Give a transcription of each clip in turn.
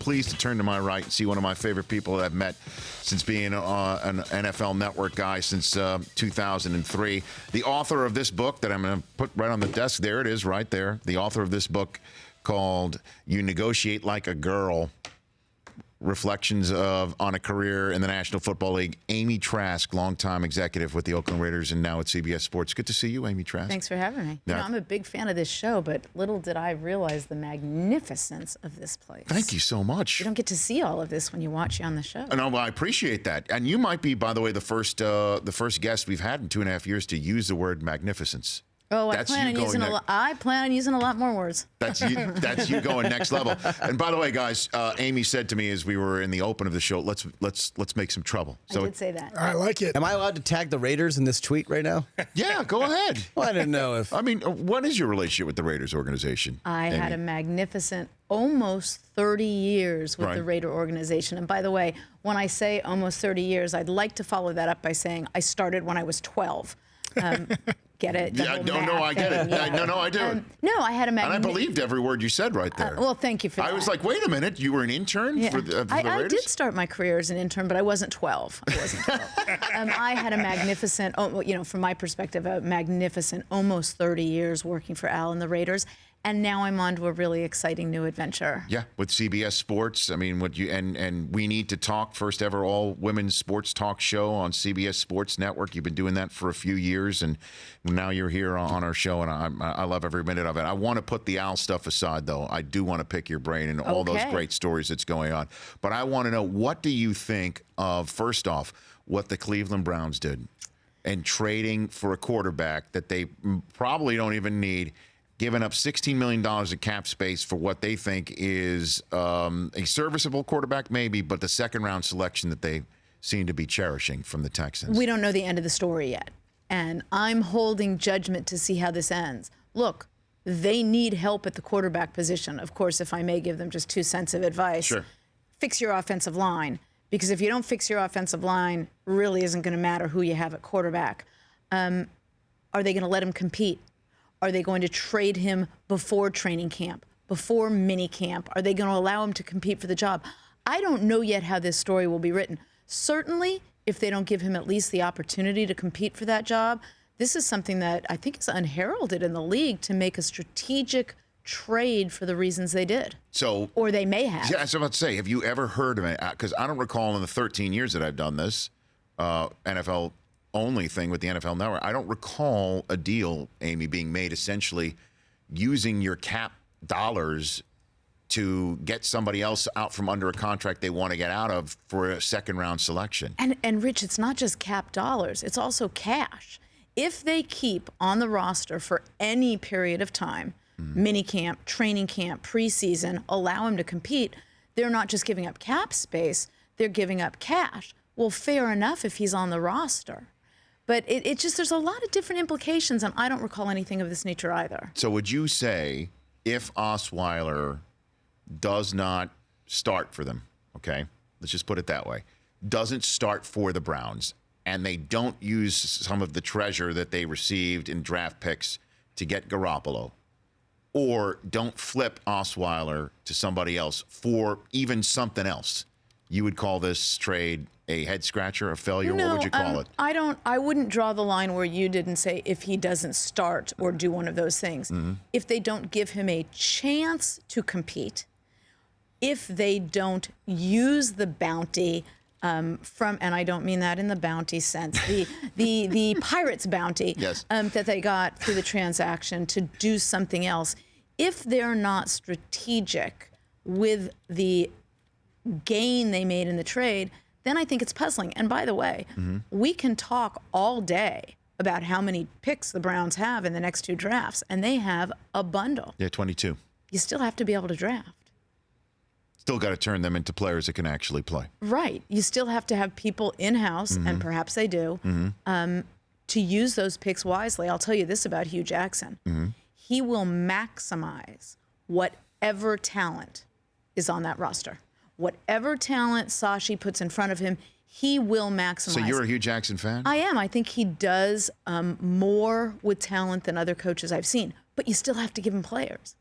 pleased to turn to my right and see one of my favorite people that I've met since being an NFL Network guy since 2003. The author of this book that I'm going to put right on the desk. There it is, right there. The author of this book called You Negotiate Like a Girl. Reflections on a career in the National Football League. Amy Trask, longtime executive with the Oakland Raiders and now at CBS Sports. Good to see you, Amy Trask. Thanks for having me. I'm a big fan of this show, but little did I realize the magnificence of this place. Thank you so much. You don't get to see all of this when you watch you on the show. No, well, I appreciate that. And you might be, by the way, the first guest we've had in 2.5 years to use the word magnificence. Oh, I plan on using a lot more words. That's you going next level. And by the way, guys, Amy said to me as we were in the open of the show, let's make some trouble. So I did say that. I like it. Am I allowed to tag the Raiders in this tweet right now? Yeah, go ahead. Well, I didn't know if. I mean, what is your relationship with the Raiders organization? I had a magnificent almost 30 years with the Raider organization. And by the way, when I say almost 30 years, I'd like to follow that up by saying I started when I was 12. Get it? Yeah, no, I get it. Yeah. No, I do. No, I had a And I believed every word you said right there. Well, thank you for that. I was like, wait a minute, you were an intern for the Raiders? I did start my career as an intern, but I wasn't 12. I had a magnificent, from my perspective, a magnificent almost 30 years working for Al and the Raiders. And now I'm on to a really exciting new adventure. Yeah, with CBS Sports. I mean, and We Need to Talk, first ever all women's sports talk show on CBS Sports Network. You've been doing that for a few years, and now you're here on our show, and I love every minute of it. I want to put the Al stuff aside, though. I do want to pick your brain and all those great stories that's going on. But I want to know, what do you think of, first off, what the Cleveland Browns did and trading for a quarterback that they probably don't even need, giving up $16 million of cap space for what they think is a serviceable quarterback, maybe, but the second-round selection that they seem to be cherishing from the Texans? We don't know the end of the story yet, and I'm holding judgment to see how this ends. Look, they need help at the quarterback position. Of course, if I may give them just 2 cents of advice, sure. Fix your offensive line, because if you don't fix your offensive line, really isn't going to matter who you have at quarterback. Are they going to let him compete? Are they going to trade him before training camp, before mini camp? Are they going to allow him to compete for the job? I don't know yet how this story will be written. Certainly, if they don't give him at least the opportunity to compete for that job, this is something that I think is unheralded in the league, to make a strategic trade for the reasons they did. Or they may have. Yeah, I was about to say, have you ever heard of it? Because I don't recall in the 13 years that I've done this, NFL only thing with the NFL Network, I don't recall a deal, Amy, being made essentially using your cap dollars to get somebody else out from under a contract they want to get out of for a second-round selection. And Rich, it's not just cap dollars, it's also cash. If they keep on the roster for any period of time, mini camp, training camp, preseason, allow him to compete, they're not just giving up cap space, they're giving up cash. Well, fair enough if he's on the roster. But it just, there's a lot of different implications, and I don't recall anything of this nature either. So would you say, if Osweiler does not start for them, okay, let's just put it that way, doesn't start for the Browns, and they don't use some of the treasure that they received in draft picks to get Garoppolo, or don't flip Osweiler to somebody else for even something else, you would call this trade a head scratcher, a failure? No, what would you call it? I wouldn't draw the line where you didn't say if he doesn't start or do one of those things. If they don't give him a chance to compete, if they don't use the bounty and I don't mean that in the bounty sense, the Pirates bounty yes. That they got through the transaction to do something else, if they're not strategic with the gain they made in the trade, then I think it's puzzling. And by the way, we can talk all day about how many picks the Browns have in the next 2 drafts, and they have a bundle. Yeah, 22. You still have to be able to draft. Still got to turn them into players that can actually play. Right. You still have to have people in-house, and perhaps they do, to use those picks wisely. I'll tell you this about Hugh Jackson. He will maximize whatever talent is on that roster. Whatever talent Sashi puts in front of him, he will maximize. So you're a Hugh Jackson fan? I am. I think he does more with talent than other coaches I've seen. But you still have to give him players.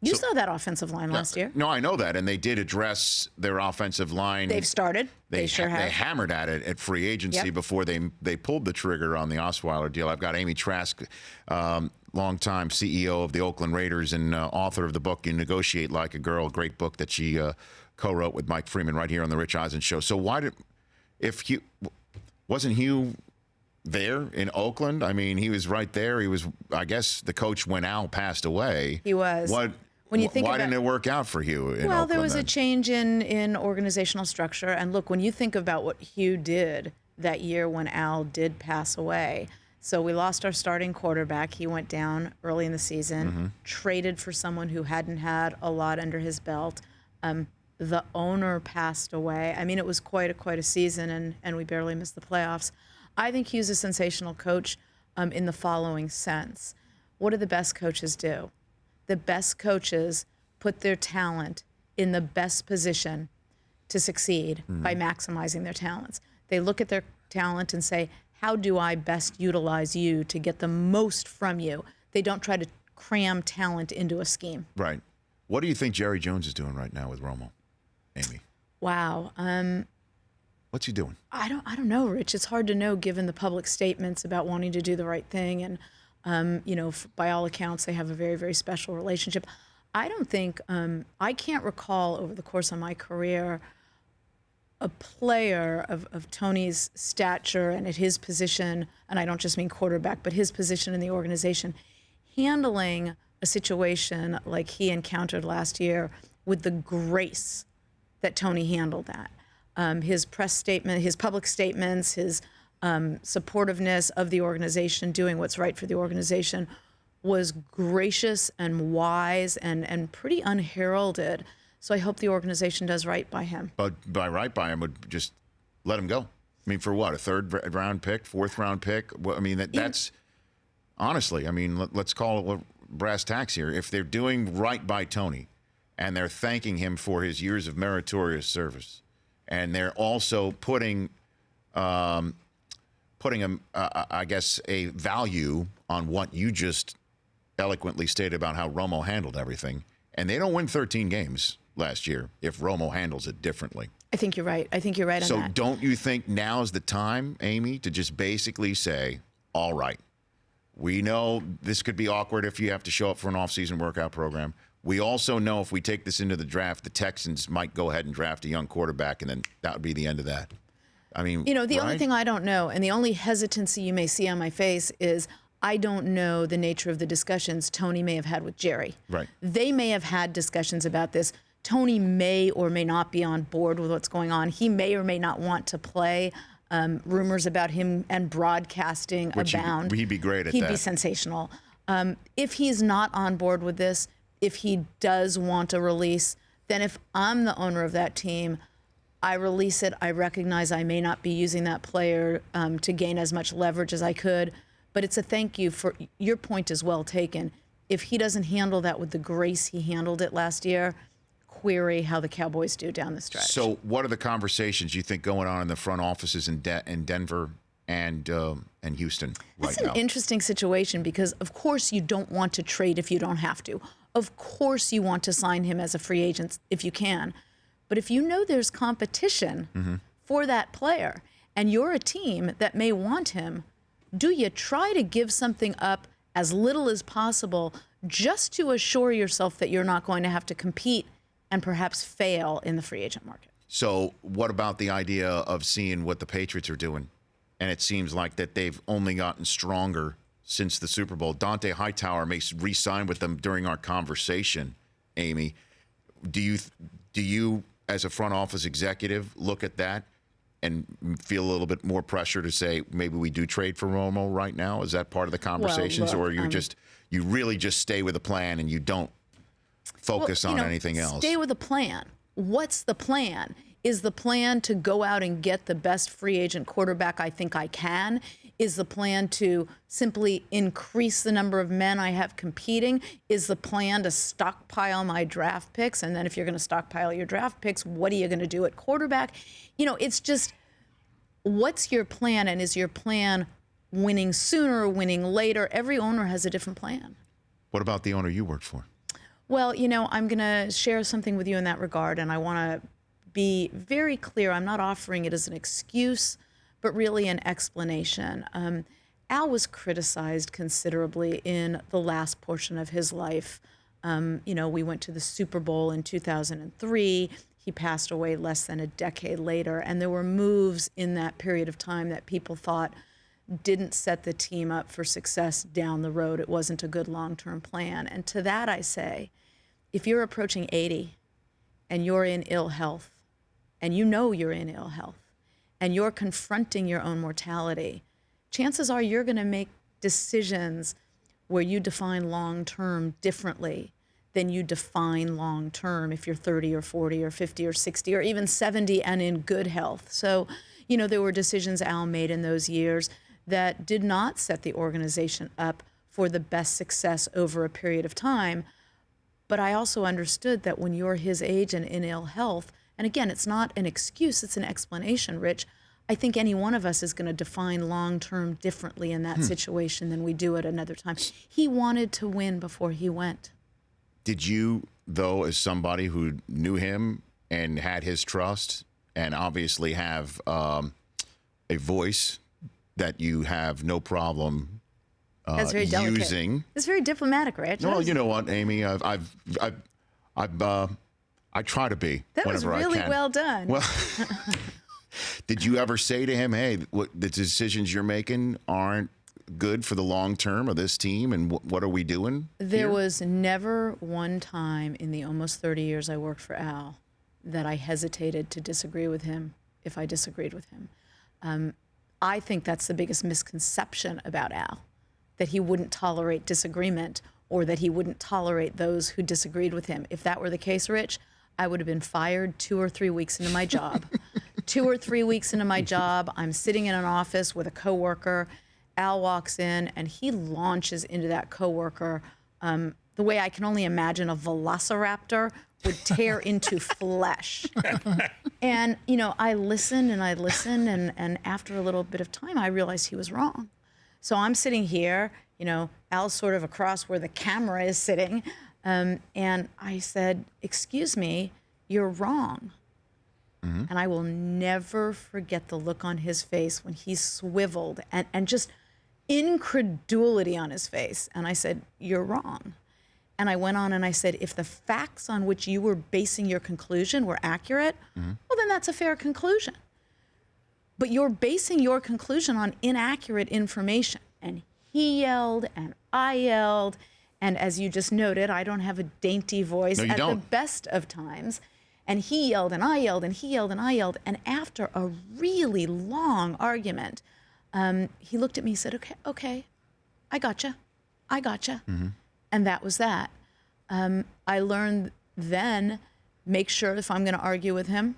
You saw that offensive line last year. No, I know that, and they did address their offensive line. They've started. They sure have. They hammered at it at free agency before they pulled the trigger on the Osweiler deal. I've got Amy Trask, longtime CEO of the Oakland Raiders and author of the book "You Negotiate Like a Girl," a great book that she co-wrote with Mike Freeman right here on the Rich Eisen Show. So wasn't Hugh there in Oakland? I mean, he was right there. He was, I guess, the coach when Al passed away. He was. When you think why didn't it work out for Hugh in Well, Oakland there was then? a change in organizational structure. And look, when you think about what Hugh did that year when Al did pass away, so we lost our starting quarterback. He went down early in the season, traded for someone who hadn't had a lot under his belt. The owner passed away. I mean, it was quite a season, and we barely missed the playoffs. I think Hugh's a sensational coach in the following sense. What do the best coaches do? The best coaches put their talent in the best position to succeed by maximizing their talents. They look at their talent and say, how do I best utilize you to get the most from you? They don't try to cram talent into a scheme. Right. What do you think Jerry Jones is doing right now with Romo, Amy? Wow. What's he doing? I don't know, Rich. It's hard to know given the public statements about wanting to do the right thing. And, by all accounts, they have a very, very special relationship. I don't think, I can't recall over the course of my career a player of Tony's stature and at his position, and I don't just mean quarterback, but his position in the organization, handling a situation like he encountered last year with the grace that Tony handled that. His press statement, his public statements, his supportiveness of the organization, doing what's right for the organization, was gracious and wise and pretty unheralded. So I hope the organization does right by him. But by right by him would just let him go. I mean, for what? A third round pick, fourth round pick? I mean, that's honestly, I mean, let's call it brass tacks here. If they're doing right by Tony and they're thanking him for his years of meritorious service, and they're also putting I guess, a value on what you just eloquently stated about how Romo handled everything. And they don't win 13 games last year if Romo handles it differently. I think you're right. I think you're right on that. So don't you think now's the time, Amy, to just basically say, all right, we know this could be awkward if you have to show up for an off-season workout program. We also know if we take this into the draft, the Texans might go ahead and draft a young quarterback, and then that would be the end of that. I mean, the only thing I don't know, and the only hesitancy you may see on my face is I don't know the nature of the discussions Tony may have had with Jerry. Right. They may have had discussions about this. Tony may or may not be on board with what's going on. He may or may not want to play. Rumors about him and broadcasting abound. He'd be great at that. He'd be sensational. If he's not on board with this, if he does want a release, then if I'm the owner of that team, I release it. I recognize I may not be using that player to gain as much leverage as I could, but it's a thank you for your point is well taken. If he doesn't handle that with the grace he handled it last year, query how the Cowboys do down the stretch. So what are the conversations you think going on in the front offices in Denver and Houston right now? That's an interesting situation because, of course, you don't want to trade if you don't have to. Of course, you want to sign him as a free agent if you can. But if you know there's competition for that player and you're a team that may want him, do you try to give something up as little as possible just to assure yourself that you're not going to have to compete and perhaps fail in the free agent market? So what about the idea of seeing what the Patriots are doing? And it seems like that they've only gotten stronger since the Super Bowl. Dante Hightower may re-sign with them during our conversation, Amy. Do you, as a front office executive, look at that and feel a little bit more pressure to say maybe we do trade for Romo right now? Is that part of the conversations, well, look, or you really just stay with the plan and you don't focus on anything else? Stay with the plan. What's the plan? Is the plan to go out and get the best free agent quarterback I think I can? Is the plan to simply increase the number of men I have competing? Is the plan to stockpile my draft picks? And then if you're going to stockpile your draft picks, what are you going to do at quarterback? It's just, what's your plan? And is your plan winning sooner or winning later? Every owner has a different plan. What about the owner you worked for? Well, I'm going to share something with you in that regard, and I want to be very clear. I'm not offering it as an excuse, but really an explanation. Al was criticized considerably in the last portion of his life. We went to the Super Bowl in 2003. He passed away less than a decade later, and there were moves in that period of time that people thought didn't set the team up for success down the road. It wasn't a good long-term plan. And to that I say, if you're approaching 80 and you're in ill health, and you're in ill health, and you're confronting your own mortality, chances are you're going to make decisions where you define long-term differently than you define long-term if you're 30 or 40 or 50 or 60 or even 70 and in good health. So, there were decisions Al made in those years that did not set the organization up for the best success over a period of time. But I also understood that when you're his age and in ill health, and again, it's not an excuse, it's an explanation, Rich, I think any one of us is going to define long-term differently in that situation than we do at another time. He wanted to win before he went. Did you, though, as somebody who knew him and had his trust and obviously have a voice that you have no problem That's very delicate. using? It's very diplomatic, Rich. Well, you know what, Amy, I try to be That was whenever I really can. well done. Well, did you ever say to him, hey, the decisions you're making aren't good for the long term of this team, and what are we doing There here? was never one time in the almost 30 years I worked for Al that I hesitated to disagree with him if I disagreed with him. I think that's the biggest misconception about Al, that he wouldn't tolerate disagreement or that he wouldn't tolerate those who disagreed with him. If that were the case, Rich, I would have been fired 2 or 3 weeks into my job. 2 or 3 weeks into my job, I'm sitting in an office with a coworker. Al walks in and he launches into that coworker the way I can only imagine a velociraptor would tear into flesh. And, I listened and I listened, and after a little bit of time, I realized he was wrong. So I'm sitting here, Al's sort of across where the camera is sitting, and I said, excuse me, you're wrong. Mm-hmm. And I will never forget the look on his face when he swiveled and just incredulity on his face. And I said, you're wrong. And I went on and I said, if the facts on which you were basing your conclusion were accurate, well, then that's a fair conclusion. But you're basing your conclusion on inaccurate information. And he yelled and I yelled. And as you just noted, I don't have a dainty voice at the best of times. And he yelled and I yelled and he yelled and I yelled. And after a really long argument, he looked at me and said, okay, I gotcha. Mm-hmm. And that was that. I learned then, make sure if I'm going to argue with him,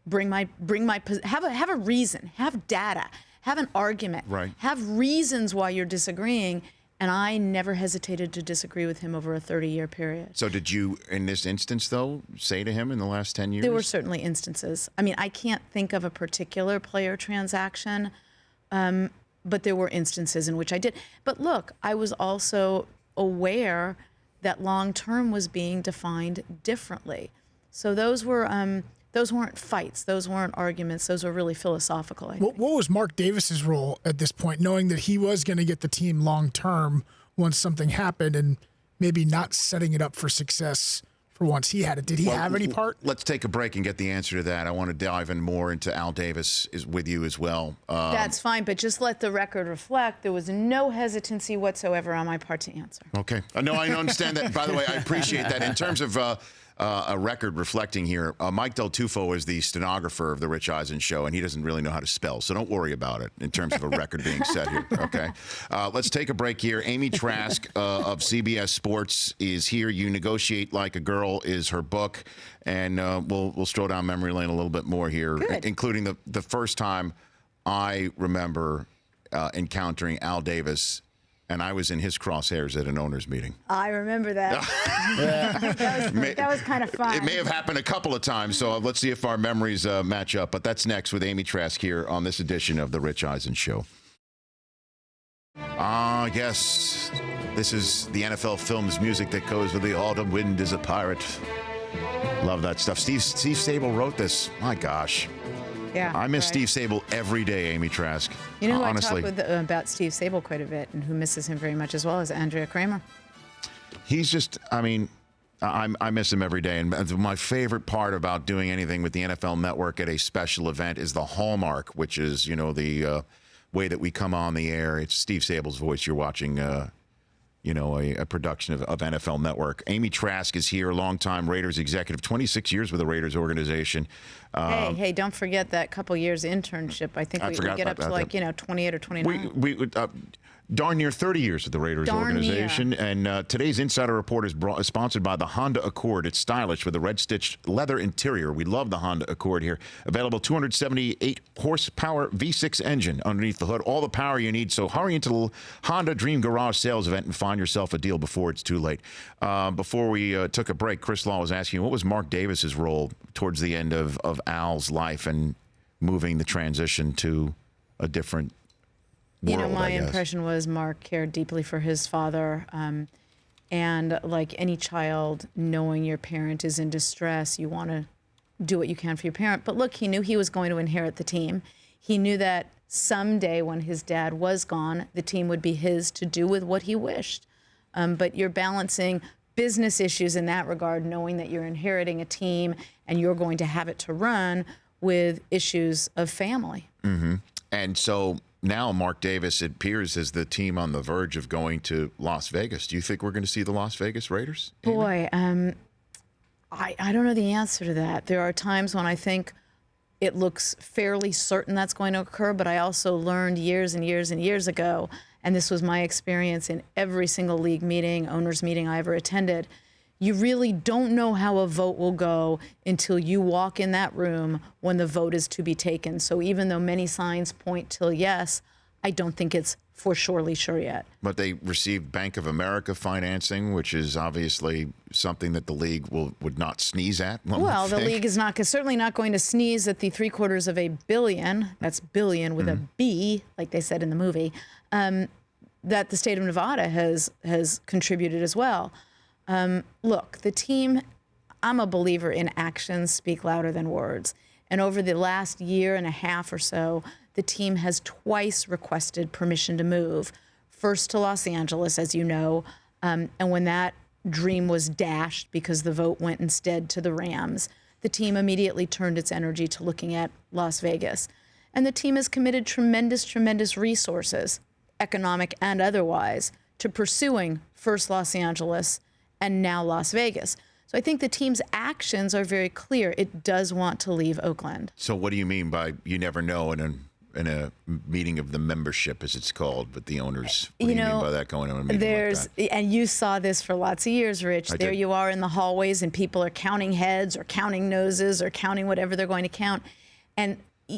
have a reason, have data, have an argument, right. Have reasons why you're disagreeing. And I never hesitated to disagree with him over a 30-year period. So did you, in this instance, though, say to him in the last 10 years? There were certainly instances. I mean, I can't think of a particular player transaction, but there were instances in which I did. But look, I was also aware that long-term was being defined differently. So those weren't fights. Those weren't arguments. Those were really philosophical, I think. What was Mark Davis's role at this point, knowing that he was going to get the team long-term once something happened and maybe not setting it up for success for once he had it? Did he have any part? Let's take a break and get the answer to that. I want to dive in more into Al Davis with you as well. That's fine, but just let the record reflect there was no hesitancy whatsoever on my part to answer. Okay. No, I understand that. By the way, I appreciate that. In terms of a record reflecting here, Mike Del Tufo is the stenographer of the Rich Eisen Show, and he doesn't really know how to spell, so don't worry about it in terms of a record being set here, okay? Let's take a break here. Amy Trask of CBS Sports is here. You Negotiate Like a Girl is her book, and we'll stroll down memory lane a little bit more here, including the first time I remember encountering Al Davis, and I was in his crosshairs at an owners meeting. I remember that. that was kind of fun. It may have happened a couple of times, so let's see if our memories match up. But that's next with Amy Trask here on this edition of The Rich Eisen Show. I guess this is the NFL film's music that goes with the autumn wind is a pirate. Love that stuff. Steve Sable wrote this. My gosh. Yeah, I miss right. Steve Sable every day, Amy Trask. You know who honestly. I talk with about Steve Sable quite a bit and who misses him very much as well is Andrea Kramer. He's just, I mean, I miss him every day. And my favorite part about doing anything with the NFL Network at a special event is the hallmark, which is, you know, the way that we come on the air. It's Steve Sable's voice. You're watching, you know, a production of NFL Network. Amy Trask is here, longtime Raiders executive, 26 years with the Raiders organization. Hey, don't forget that couple years internship. I think we get up to like, 28 or 29. We darn near 30 years with the Raiders Darn organization. And today's Insider Report is sponsored by the Honda Accord. It's stylish with a red-stitched leather interior. We love the Honda Accord here. Available 278 horsepower V6 engine underneath the hood. All the power you need. So hurry into the Honda Dream Garage sales event and find yourself a deal before it's too late. Before we took a break, Chris Law was asking, what was Mark Davis's role towards the end of Al's life and moving the transition to a different world, my I guess. impression was Mark cared deeply for his father. And like any child, knowing your parent is in distress, you want to do what you can for your parent. But look, he knew he was going to inherit the team. He knew that someday when his dad was gone, the team would be his to do with what he wished. But you're balancing business issues in that regard, knowing that you're inheriting a team and you're going to have it to run with issues of family. Mm-hmm. And so now Mark Davis, it appears, as the team on the verge of going to Las Vegas. Do you think we're going to see the Las Vegas Raiders? Amy? Boy, I don't know the answer to that. There are times when I think it looks fairly certain that's going to occur, but I also learned years and years and years ago, and this was my experience in every single league meeting, owners meeting I ever attended, you really don't know how a vote will go until you walk in that room when the vote is to be taken. So even though many signs point till yes, I don't think it's for surely sure yet. But they received Bank of America financing, which is obviously something that the league would not sneeze at. Well, the league is certainly not going to sneeze at the $750 million, that's billion with a B, like they said in the movie, that the state of Nevada has contributed as well. Look, the team, I'm a believer in actions speak louder than words. And over the last year and a half or so, the team has twice requested permission to move. First to Los Angeles, as you know, and when that dream was dashed because the vote went instead to the Rams, the team immediately turned its energy to looking at Las Vegas. And the team has committed tremendous, tremendous resources, economic and otherwise, to pursuing first Los Angeles and now Las Vegas. So I think the team's actions are very clear. It does want to leave Oakland. So what do you mean by you never know in a meeting of the membership, as it's called, but the owners? What do you mean by that, going on a meeting like that? And you saw this for lots of years, Rich. There you are in the hallways and people are counting heads or counting noses or counting whatever they're going to count. And,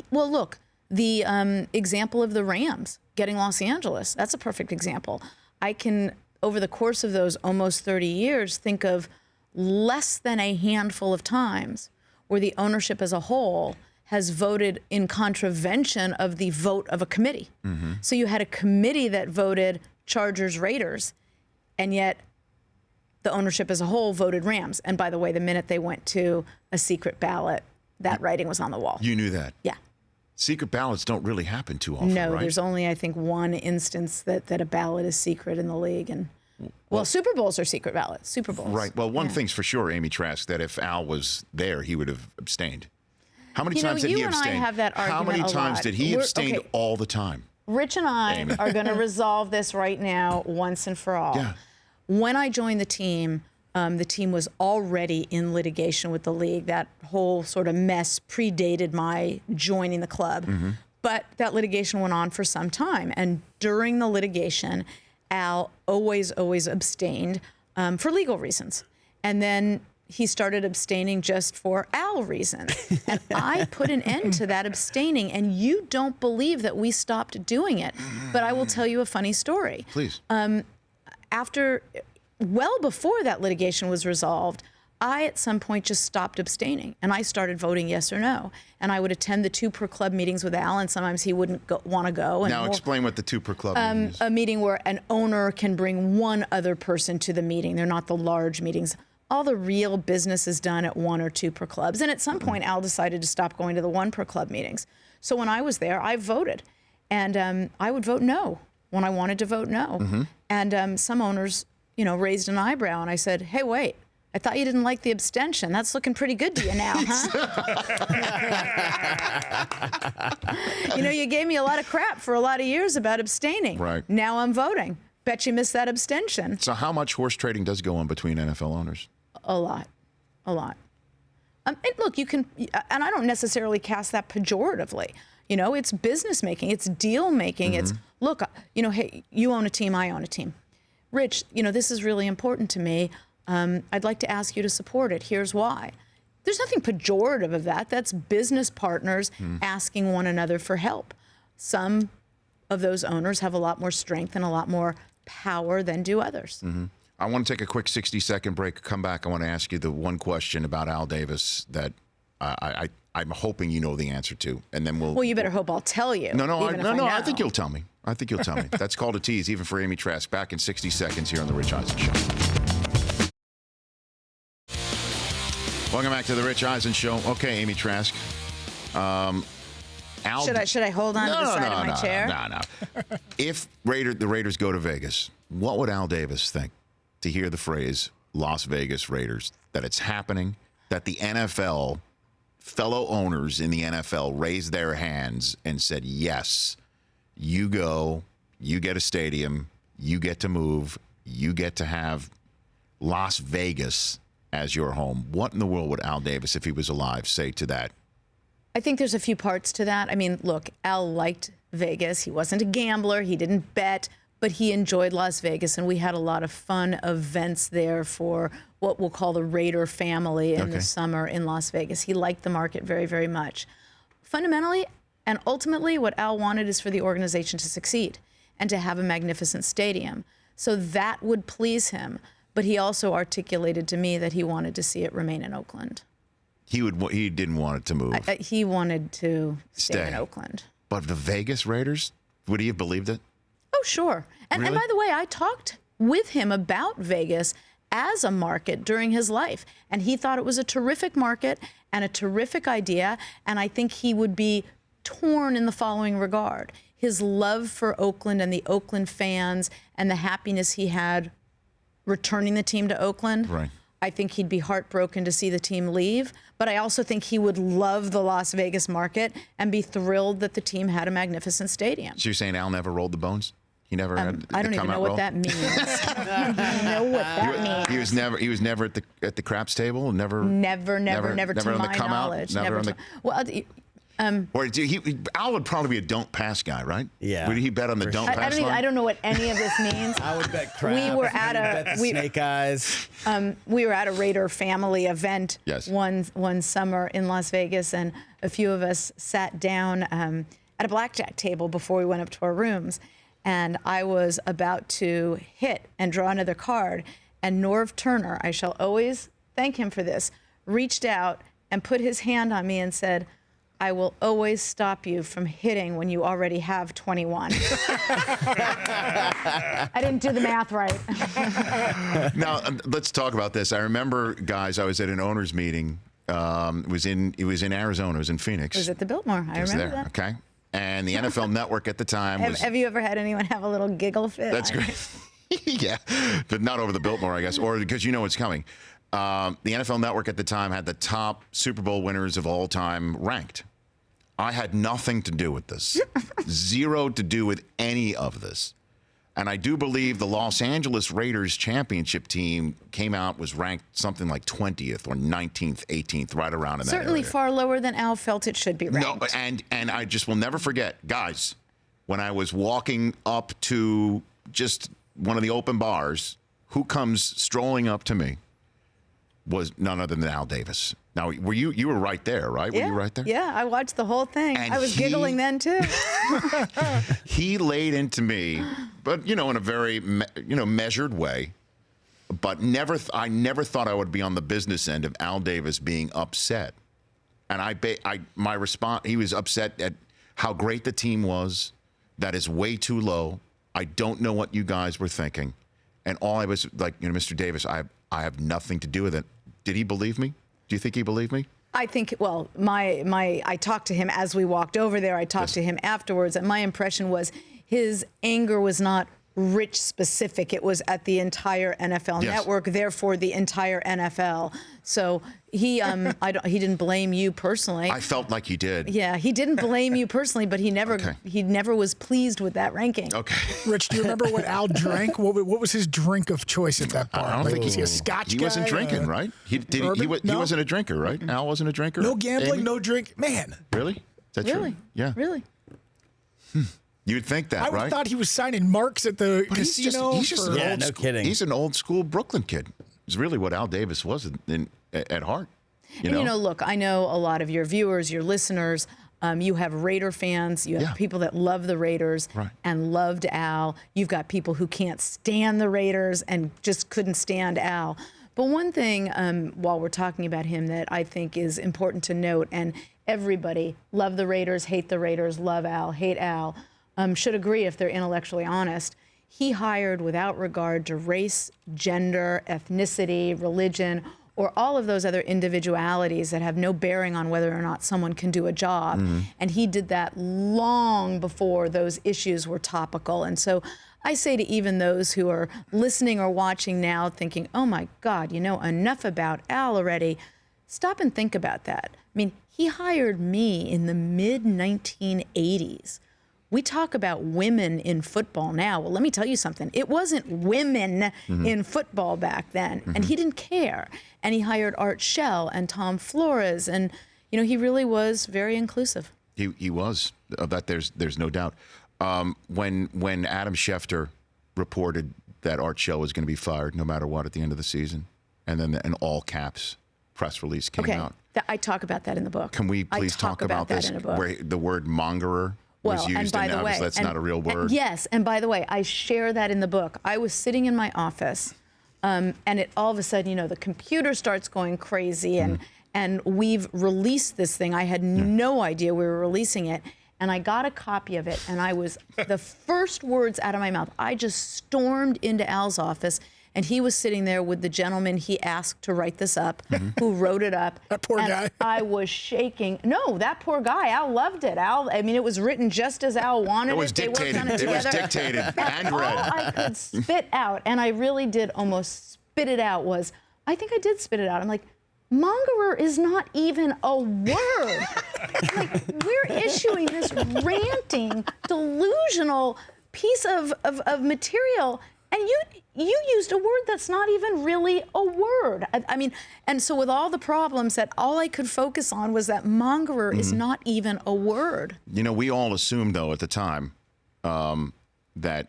well, look, the example of the Rams getting Los Angeles, that's a perfect example. I can, over the course of those almost 30 years, think of less than a handful of times where the ownership as a whole has voted in contravention of the vote of a committee. Mm-hmm. So you had a committee that voted Chargers Raiders, and yet the ownership as a whole voted Rams. And by the way, the minute they went to a secret ballot, that writing was on the wall. You knew that? Yeah. Secret ballots don't really happen too often, No, right? there's only, I think, one instance that a ballot is secret in the league. And well, Super Bowls are secret ballots. Super Bowls. Right. Well, one thing's for sure, Amy Trask, that if Al was there, he would have abstained. How many times did he abstain? You and I have that argument How many a times lot. did he abstain Okay. all the time? Rich and I are going to resolve this right now once and for all. Yeah. When I joined the team was already in litigation with the league. That whole sort of mess predated my joining the club. Mm-hmm. But that litigation went on for some time. And during the litigation, Al always abstained for legal reasons. And then he started abstaining just for Al reasons. And I put an end to that abstaining. And you don't believe that we stopped doing it. But I will tell you a funny story. Please. Well before that litigation was resolved, I, at some point, just stopped abstaining, and I started voting yes or no. And I would attend the 2 per club meetings with Al, and sometimes he wouldn't want to go. And Now explain what the 2 per club meeting is. a meeting where an owner can bring one other person to the meeting. They're not the large meetings. All the real business is done at 1 or 2 per clubs. And at some point, Al decided to stop going to the 1 per club meetings. So when I was there, I voted. And I would vote no when I wanted to vote no. And some owners, raised an eyebrow, and I said, hey, wait. I thought you didn't like the abstention. That's looking pretty good to you now, huh? You gave me a lot of crap for a lot of years about abstaining. Right. Now I'm voting. Bet you missed that abstention. So how much horse trading does go on between NFL owners? A lot. And look, you can, and I don't necessarily cast that pejoratively. It's business making. It's deal making. It's, look, hey, you own a team, I own a team. Rich, this is really important to me. I'd like to ask you to support it. Here's why. There's nothing pejorative of that. That's business partners asking one another for help. Some of those owners have a lot more strength and a lot more power than do others. I want to take a quick 60-second break. Come back. I want to ask you the one question about Al Davis that I'm hoping you know the answer to, and then we'll. Well, you better hope I'll tell you. No. I I think you'll tell me. That's called a tease, even for Amy Trask. Back in 60 seconds here on the Rich Eisen Show. Welcome back to the Rich Eisen Show. Okay, Amy Trask. Al, should I hold on to the side of my chair? No. If the Raiders go to Vegas, what would Al Davis think to hear the phrase Las Vegas Raiders, that it's happening, that the NFL, fellow owners in the NFL raised their hands and said, yes, you go, you get a stadium, you get to move, you get to have Las Vegas as your home. What in the world would Al Davis, if he was alive, say to that? I think there's a few parts to that. I mean, look, Al liked Vegas. He wasn't a gambler. He didn't bet, but he enjoyed Las Vegas, and we had a lot of fun events there for what we'll call the Raider family in the summer in Las Vegas. He liked the market very, very much. Fundamentally and ultimately, what Al wanted is for the organization to succeed and to have a magnificent stadium. So that would please him. But he also articulated to me that he wanted to see it remain in Oakland. He didn't want it to move. He wanted to stay in Oakland. But the Vegas Raiders, would he have believed it? Oh, sure. And by the way, I talked with him about Vegas as a market during his life. And he thought it was a terrific market and a terrific idea. And I think he would be torn in the following regard. His love for Oakland and the Oakland fans and the happiness he had returning the team to Oakland. Right. I think he'd be heartbroken to see the team leave, but I also think he would love the Las Vegas market and be thrilled that the team had a magnificent stadium. So you're saying Al never rolled the bones? He never had I don't even know what that means. I don't know what that means. He was never at the craps table. Never to on the come knowledge. out. Well, Or Al would probably be a don't pass guy, right? Yeah. Would he bet on the don't pass line? I don't know what any of this means. I would bet crap. We were at snake eyes. We were at a Raider family event Yes. one summer in Las Vegas, and a few of us sat down at a blackjack table before we went up to our rooms. And I was about to hit and draw another card, and Norv Turner, I shall always thank him for this, reached out and put his hand on me and said, I will always stop you from hitting when you already have 21. I didn't do the math right. Now, let's talk about this. I remember, guys, I was at an owners meeting. It was in Arizona. It was in Phoenix. It was at the Biltmore. I remember that. Okay. And the NFL Network at the time was... Have you ever had anyone have a little giggle fit? That's great. Yeah, but not over the Biltmore, I guess, or because you know it's coming. The NFL Network at the time had the top Super Bowl winners of all time ranked. I had nothing to do with this. Zero to do with any of this. And I do believe the Los Angeles Raiders championship team came out, was ranked something like 20th or 19th, 18th, right around in that Certainly area. far lower than Al felt it should be ranked. No, and I just will never forget, guys, when I was walking up to just one of the open bars, who comes strolling up to me was none other than Al Davis. Now, you were right there, right? Yeah. Were you right there? Yeah, I watched the whole thing. And I was giggling then, too. He laid into me, but, in a very, measured way, but I never thought I would be on the business end of Al Davis being upset. And my response, he was upset at how great the team was. That is way too low. I don't know what you guys were thinking. And all I was like, Mr. Davis, I have nothing to do with it. Did he believe me? Do you think he believed me? I think, well, I talked to him as we walked over there. I talked to him afterwards, and my impression was his anger was not Rich specific. It was at the entire NFL network, therefore the entire NFL. So he didn't blame you personally. I felt like he did. Yeah, he didn't blame you personally, but he never was pleased with that ranking. Okay. Rich, do you remember what Al drank? What was his drink of choice at that bar? I don't think was he a Scotch he guy? wasn't drinking, right? He wasn't a drinker, right? Al wasn't a drinker. No gambling, Amy? no drink. Man. Really? Is that Really? true? Yeah. Really? You'd think that, I would right? have thought he was signing marks at the casino. He's just an Yeah, old no school, kidding. He's an old school Brooklyn kid. It's really what Al Davis was at heart. Look, I know a lot of your viewers, your listeners, you have Raider fans. You have people that love the Raiders and loved Al. You've got people who can't stand the Raiders and just couldn't stand Al. But one thing, while we're talking about him, that I think is important to note, and everybody, love the Raiders, hate the Raiders, love Al, hate Al, should agree if they're intellectually honest. He hired without regard to race, gender, ethnicity, religion, or all of those other individualities that have no bearing on whether or not someone can do a job. And he did that long before those issues were topical. And so I say to even those who are listening or watching now thinking, oh my God, enough about Al already, stop and think about that. I mean, he hired me in the mid-1980s. We talk about women in football now. Well, let me tell you something. It wasn't women in football back then, and he didn't care. And he hired Art Shell and Tom Flores, and he really was very inclusive. He was. That there's no doubt. When Adam Schefter reported that Art Shell was going to be fired no matter what at the end of the season, and then an all caps press release came out. I talk about that in the book. Can we please talk about this? That in a book. Where the word mongerer was used, and by the way, that's not a real word. Yes, and by the way, I share that in the book. I was sitting in my office, and it all of a sudden, the computer starts going crazy, and we've released this thing. I had no idea we were releasing it, and I got a copy of it, and I was the first words out of my mouth. I just stormed into Al's office. And he was sitting there with the gentleman he asked to write this up, who wrote it up. That poor guy. I was shaking. No, that poor guy. Al loved it. It was written just as Al wanted it. It was dictated. It was dictated and all read. I could spit out, and I really did almost spit it out, I think I did spit it out. I'm like, mongerer is not even a word. Like, we're issuing this ranting, delusional piece of material, and you used a word that's not even really a word. I mean, and so with all the problems, that all I could focus on was that mongerer is not even a word. We all assumed, though, at the time, that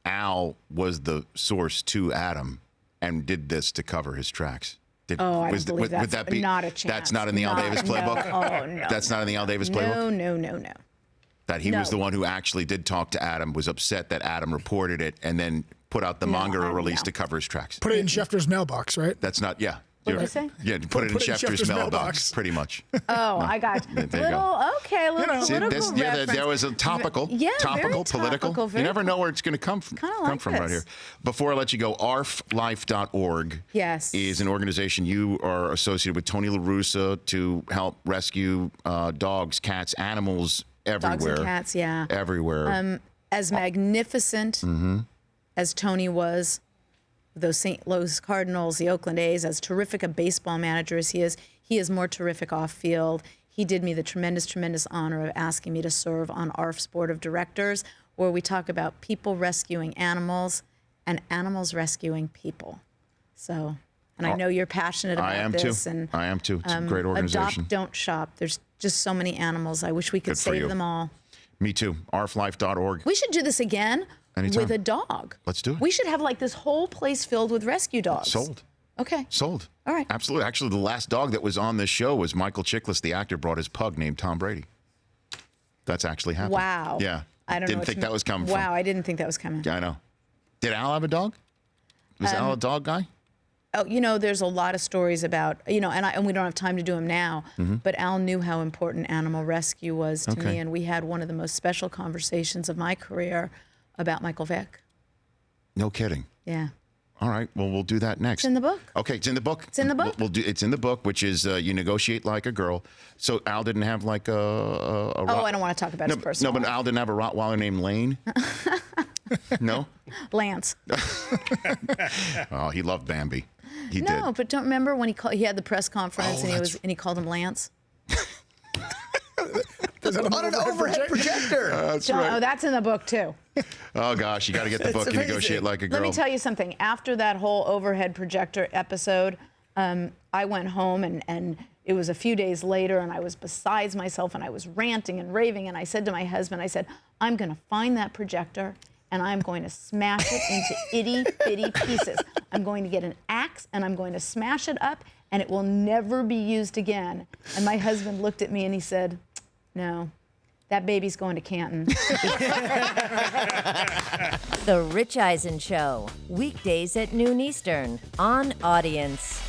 Al was the source to Adam and did this to cover his tracks. I don't believe that's not a chance. That's not in the Al Davis playbook? Oh, no. That's not in the Al Davis playbook? No. That he was the one who actually did talk to Adam, was upset that Adam reported it, and then put out the mongerer release to cover his tracks. Put it in Schefter's mailbox, right? That's not, What did I say? Yeah, put it in Schefter's mailbox, pretty much. Oh, I got There you go. political reference. There was a topical, very political. topical, You very never know where it's going to come from. Kinda like right this. here. Before I let you go, arflife.org is an organization you are associated with Tony La Russa to help rescue dogs, cats, animals everywhere. Dogs and cats, yeah. Everywhere. As magnificent as Tony was, those St. Louis Cardinals, the Oakland A's, as terrific a baseball manager as he is more terrific off field. He did me the tremendous, tremendous honor of asking me to serve on ARF's board of directors, where we talk about people rescuing animals and animals rescuing people. So, and I know you're passionate about I am this. too. And, I am too. It's a great organization. Adopt, don't shop. There's just so many animals. I wish we could Good for you. save them all. Me too. arflife.org. We should do this again Anytime. with a dog. Let's do it. We should have like this whole place filled with rescue dogs. Sold. Okay. Sold. All right. Absolutely. Actually, the last dog that was on this show was Michael Chiklis, the actor, brought his pug named Tom Brady. That's actually happened. Wow. Yeah. I don't Didn't think that was coming from. Wow, I didn't think that was coming. Yeah, I know. Did Al have a dog? Was Al a dog guy? there's a lot of stories about, and we don't have time to do them now, but Al knew how important animal rescue was to me, and we had one of the most special conversations of my career about Michael Vick. No kidding. Yeah. All right. Well, we'll do that next. It's in the book. Okay, it's in the book. It's in the book. It's in the book, which is you negotiate like a girl. So Al didn't have like Oh, I don't want to talk about his personal No, but life. Al didn't have a Rottweiler named Lane. No. Lance. Oh, he loved Bambi. He did. No, but don't remember when he had the press conference and he called him Lance. On an overhead projector. That's Oh, right. that's in the book too. Oh gosh, you got to get the book. You amazing. negotiate like a girl. Let me tell you something. After that whole overhead projector episode, I went home and it was a few days later and I was besides myself and I was ranting and raving and I said to my husband, I said, I'm going to find that projector and I'm going to smash it into itty-bitty pieces. I'm going to get an axe and I'm going to smash it up and it will never be used again. And my husband looked at me and he said, no, that baby's going to Canton. The Rich Eisen Show, weekdays at noon Eastern on Audience.